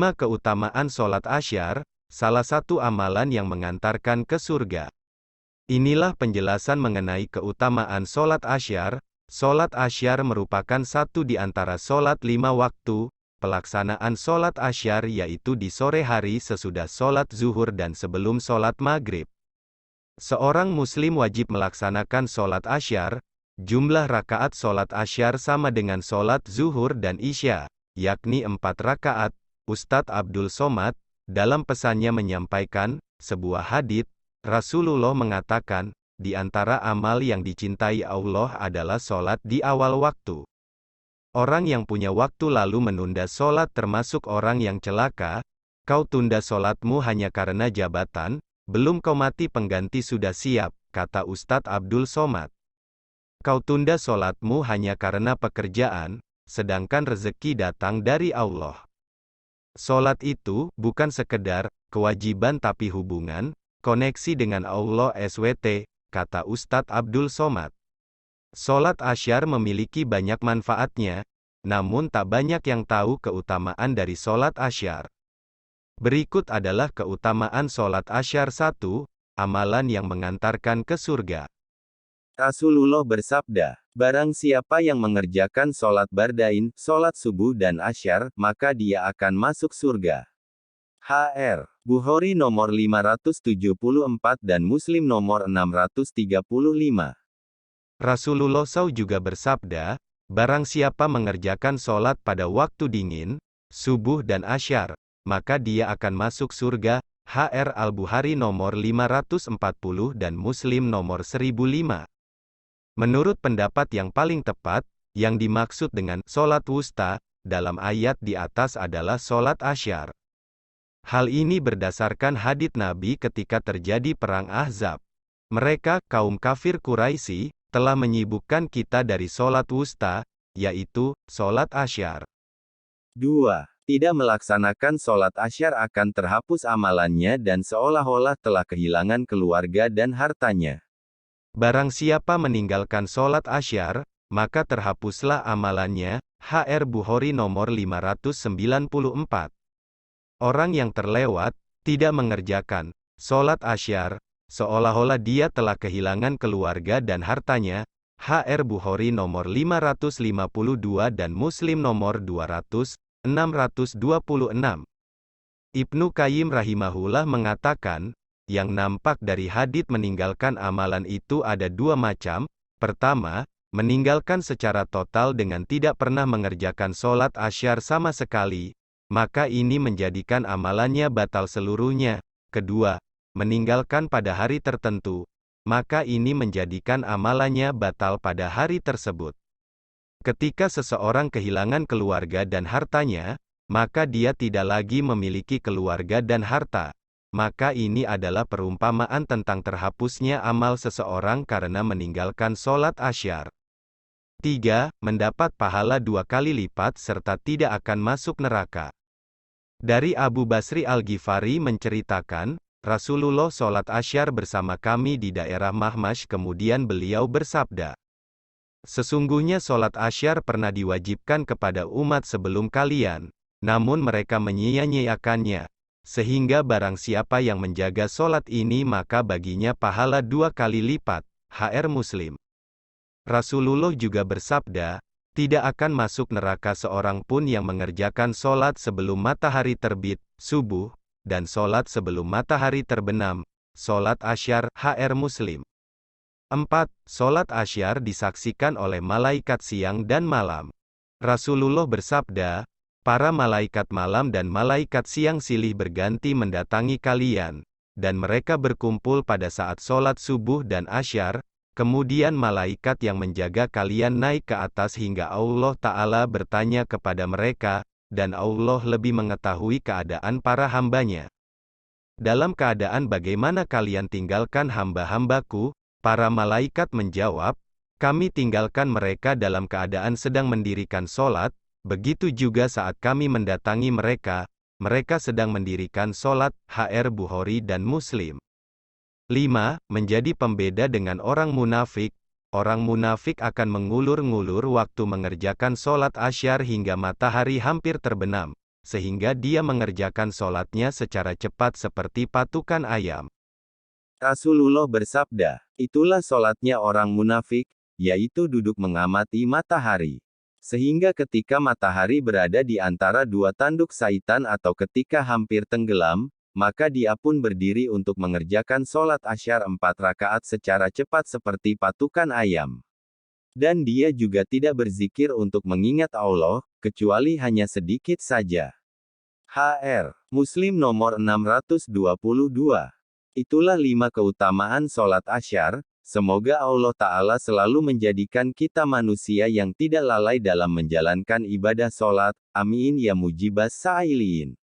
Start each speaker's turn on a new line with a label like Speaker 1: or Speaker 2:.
Speaker 1: 5. Keutamaan sholat Asyar, salah satu amalan yang mengantarkan ke surga. Inilah penjelasan mengenai keutamaan sholat Asyar. Sholat Asyar merupakan satu di antara sholat 5 waktu. Pelaksanaan sholat Asyar yaitu di sore hari sesudah sholat zuhur dan sebelum sholat maghrib. Seorang muslim wajib melaksanakan sholat Asyar. Jumlah rakaat sholat Asyar sama dengan sholat zuhur dan isya, yakni 4 rakaat. Ustadz Abdul Somad, dalam pesannya menyampaikan, sebuah hadits, Rasulullah mengatakan, di antara amal yang dicintai Allah adalah sholat di awal waktu. Orang yang punya waktu lalu menunda sholat termasuk orang yang celaka. Kau tunda sholatmu hanya karena jabatan, belum kau mati pengganti sudah siap, kata Ustadz Abdul Somad. Kau tunda sholatmu hanya karena pekerjaan, sedangkan rezeki datang dari Allah. Sholat itu bukan sekedar kewajiban tapi hubungan, koneksi dengan Allah SWT, kata Ustadz Abdul Somad. Sholat Asyar memiliki banyak manfaatnya, namun tak banyak yang tahu keutamaan dari sholat Asyar. Berikut adalah keutamaan sholat Asyar 1, amalan yang mengantarkan ke surga. Rasulullah bersabda, barang siapa yang mengerjakan sholat bardain, sholat subuh dan asyar, maka dia akan masuk surga. HR. Bukhari nomor 574 dan Muslim nomor 635. Rasulullah SAW juga bersabda, barang siapa mengerjakan sholat pada waktu dingin, subuh dan asyar, maka dia akan masuk surga. HR Al-Bukhari nomor 540 dan Muslim nomor 1005. Menurut pendapat yang paling tepat, yang dimaksud dengan sholat wusta dalam ayat di atas adalah sholat asyar. Hal ini berdasarkan hadits Nabi ketika terjadi perang Ahzab. Mereka, kaum kafir Quraisy, telah menyibukkan kita dari sholat wusta, yaitu, sholat asyar. 2. Tidak melaksanakan sholat asyar akan terhapus amalannya dan seolah-olah telah kehilangan keluarga dan hartanya. Barang siapa meninggalkan sholat asyar, maka terhapuslah amalannya. HR Bukhari nomor 594. Orang yang terlewat, tidak mengerjakan sholat asyar, seolah-olah dia telah kehilangan keluarga dan hartanya. HR Bukhari nomor 552 dan Muslim nomor 626. Ibnu Qayyim rahimahullah mengatakan, yang nampak dari hadits meninggalkan amalan itu ada 2 macam. Pertama, meninggalkan secara total dengan tidak pernah mengerjakan sholat asyar sama sekali, maka ini menjadikan amalannya batal seluruhnya. Kedua, meninggalkan pada hari tertentu, maka ini menjadikan amalannya batal pada hari tersebut. Ketika seseorang kehilangan keluarga dan hartanya, maka dia tidak lagi memiliki keluarga dan harta. Maka ini adalah perumpamaan tentang terhapusnya amal seseorang karena meninggalkan sholat asyar. 3. Mendapat pahala 2 kali lipat serta tidak akan masuk neraka. Dari Abu Basri Al-Ghifari menceritakan, Rasulullah sholat asyar bersama kami di daerah Mahmash kemudian beliau bersabda, sesungguhnya sholat asyar pernah diwajibkan kepada umat sebelum kalian, namun mereka menyia-nyiakannya. Sehingga barang siapa yang menjaga sholat ini maka baginya pahala 2 kali lipat. HR Muslim. Rasulullah juga bersabda, tidak akan masuk neraka seorang pun yang mengerjakan sholat sebelum matahari terbit, subuh, dan sholat sebelum matahari terbenam, sholat asyar. HR Muslim. 4. Sholat asyar disaksikan oleh malaikat siang dan malam. Rasulullah bersabda, para malaikat malam dan malaikat siang silih berganti mendatangi kalian, dan mereka berkumpul pada saat sholat subuh dan asyar, kemudian malaikat yang menjaga kalian naik ke atas hingga Allah Ta'ala bertanya kepada mereka, dan Allah lebih mengetahui keadaan para hambanya. Dalam keadaan bagaimana kalian tinggalkan hamba-hambaku? Para malaikat menjawab, kami tinggalkan mereka dalam keadaan sedang mendirikan sholat. Begitu juga saat kami mendatangi mereka, mereka sedang mendirikan sholat. HR Bukhari dan Muslim. 5. Menjadi pembeda dengan orang munafik. Orang munafik akan mengulur-ngulur waktu mengerjakan sholat asyar hingga matahari hampir terbenam. sehingga dia mengerjakan sholatnya secara cepat seperti patukan ayam. Rasulullah bersabda, itulah sholatnya orang munafik, yaitu duduk mengamati matahari. Sehingga ketika matahari berada di antara dua tanduk saitan atau ketika hampir tenggelam, maka dia pun berdiri untuk mengerjakan sholat asyar 4 rakaat secara cepat seperti patukan ayam. Dan dia juga tidak berzikir untuk mengingat Allah, kecuali hanya sedikit saja. HR. Muslim nomor 622. Itulah 5 keutamaan sholat asyar, semoga Allah Ta'ala selalu menjadikan kita manusia yang tidak lalai dalam menjalankan ibadah sholat, amin ya mujibas sa'ilin.